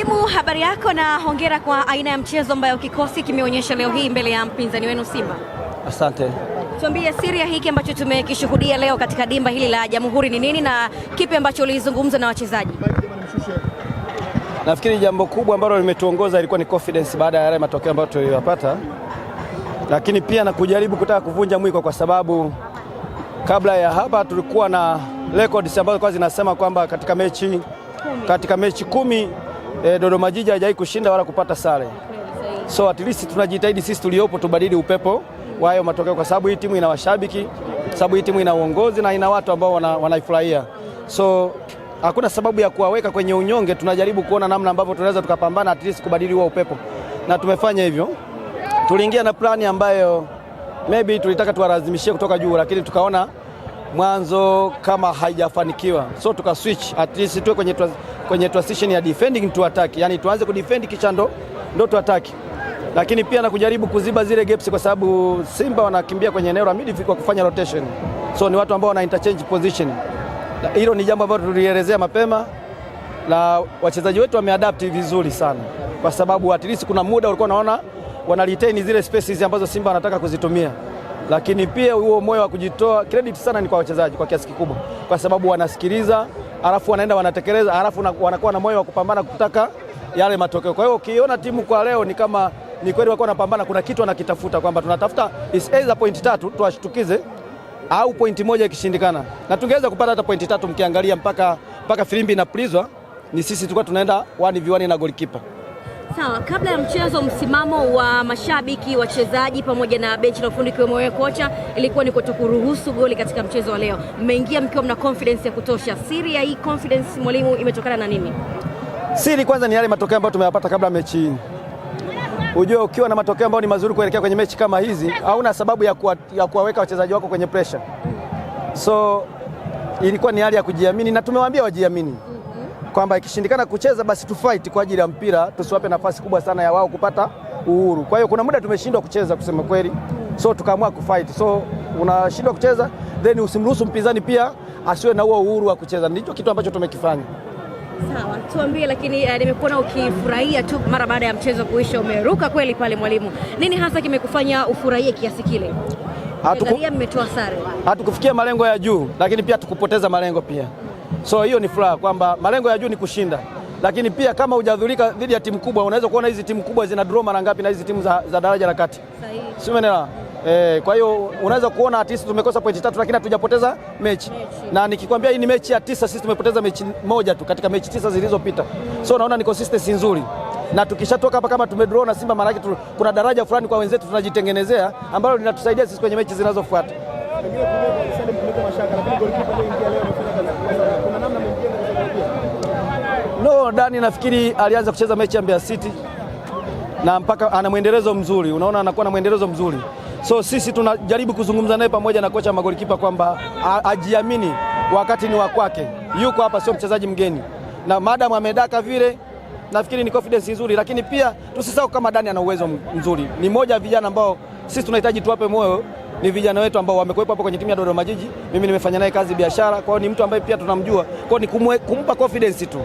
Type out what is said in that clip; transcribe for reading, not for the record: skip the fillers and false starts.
Mwalimu, habari yako na hongera kwa aina ya mchezo ambayo kikosi kimeonyesha leo hii mbele ya mpinzani wenu Simba. Asante. Tuambie siri ya hiki ambacho tumekishuhudia leo katika dimba hili la Jamhuri ni nini na kipi ambacho ulizungumza na wachezaji? Nafikiri jambo kubwa ambalo limetuongoza ilikuwa ni confidence baada ya yale matokeo ambayo tuliyopata. Lakini pia na kujaribu kutaka kuvunja mwiko kwa sababu kabla ya hapa tulikuwa na records ambazo kwa zinasema kwamba katika mechi 10 Dodoma Jiji hajawahi kushinda wala kupata sare. So at least tunajitahidi sisi tuliopo tubadili upepo wa hayo matokeo kwa sababu hii timu ina washabiki, sababu hii timu ina uongozi na ina watu ambao wanaifurahia. So hakuna sababu ya kuwaweka kwenye unyonge, tunajaribu kuona namna ambavyo tunaweza tukapambana at least kubadili huo upepo. Na tumefanya hivyo. Tuliingia na plani ambayo maybe tulitaka tuwarazimishie kutoka juu lakini tukaona mwanzo kama haijafanikiwa. So tuka switch at least tuwe kwenye transition ya defending to attack. Yani tuanze kudefend kisha ndo tu attack. Lakini pia na kujaribu kuziba zile gaps kwa sababu Simba wanakimbia kwenye eneo la midfield kwa kufanya rotation. So ni watu ambao wana interchange position. Hilo ni jambo ambalo tulielezea mapema na wachezaji wetu wameadapt vizuri sana. Kwa sababu at least kuna muda ulikuwa unaona wana retain zile spaces ambazo Simba wanataka kuzitumia. Lakini pia huo moyo wa kujitoa, credit sana ni kwa wachezaji kwa kiasi kikubwa. Kwa sababu wanasikiliza, alafu wanaenda wanatekeleza, alafu wanakuwa na moyo wa kupambana kutaka yale matokeo. Kwa hiyo ukiona timu kwa leo ni kama ni kweli wako wanapambana, kuna kitu wanakitafuta kwamba tunatafuta is either point 3 tuwashtukize au point 1 ikishindikana. Na tungeweza kupata hata point 3 mkiangalia mpaka filimbi inapulizwa ni sisi tulikuwa tunaenda 1v1 na goalkeeper. Sawa, kabla ya mchezo msimamo wa mashabiki, wachezaji pamoja na benchi la ufundi kiwemo wewe kocha ilikuwa ni kutokuruhusu goli katika mchezo wa leo. Mmeingia mkiwa mna confidence ya kutosha. Siri ya hii confidence mwalimu imetokana na nini? Siri kwanza ni yale matokeo ambayo tumeyapata kabla mechi hii. Unajua ukiwa na matokeo ambayo ni mazuri kuelekea kwenye mechi kama hizi, hauna sababu ya kuwaweka wachezaji wako kwenye pressure. So ilikuwa ni hali ya kujiamini na tumewaambia wajiamini. Kwamba ikishindikana kucheza basi tu fight kwa ajili ya mpira, tusiwape nafasi kubwa sana ya wao kupata uhuru. Kwa hiyo kuna muda tumeshindwa kucheza kusema kweli. So tukaamua kufight. So unashindwa kucheza then usimruhusu mpinzani pia asiwe na huo uhuru wa kucheza. Ndicho kitu ambacho tumekifanya. Sawa, tuambie lakini nimekuona ukifurahia tu mara baada ya mchezo kuisha, umeruka kweli pale mwalimu. Nini hasa kimekufanya ufurahie kiasi kile? Angalia mmetoa sare. Hatukufikia malengo ya juu lakini pia tukupoteza malengo pia. So hiyo ni furaha kwamba malengo ya juu ni kushinda. Lakini pia kama hujadhurika dhidi ya timu kubwa, unaweza kuona hizi timu kubwa zina draw mara ngapi na hizi timu za daraja la kati. Sahihi. Sio umeelewa? Kwa hiyo unaweza kuona at least tumekosa pointi 3 lakini hatujapoteza mechi. Na nikikwambia hii ni mechi ya 9, sisi tumepoteza mechi moja tu katika mechi 9 zilizopita. So naona ni consistency nzuri. Na tukishatoka hapa kama tumedraw na Simba, maana kuna daraja fulani kwa wenzetu tunajitengenezea ambalo linatusaidia sisi kwenye mechi zinazofuata. No, Dani nafikiri alianza kucheza mechi ya Mbeya City na mpaka ana muendelezo mzuri. Unaona anakuwa na muendelezo mzuri. So sisi tunajaribu kuzungumza naye pamoja na kocha magolikipa kwamba ajiamini wakati ni wa kwake. Yuko hapa sio mchezaji mgeni. Na madam amedaka vile nafikiri ni confidence nzuri, lakini pia tusisahau kama Dani ana uwezo mzuri. Ni mmoja wa vijana ambao sisi tunahitaji tuwape moyo. Ni vijana wetu ambao wamekuwepo hapo kwenye timu ya Dodoma Jiji. Mimi nimefanya naye kazi biashara, kwa hiyo ni mtu ambaye pia tunamjua. Kwa hiyo ni kumpa confidence tu.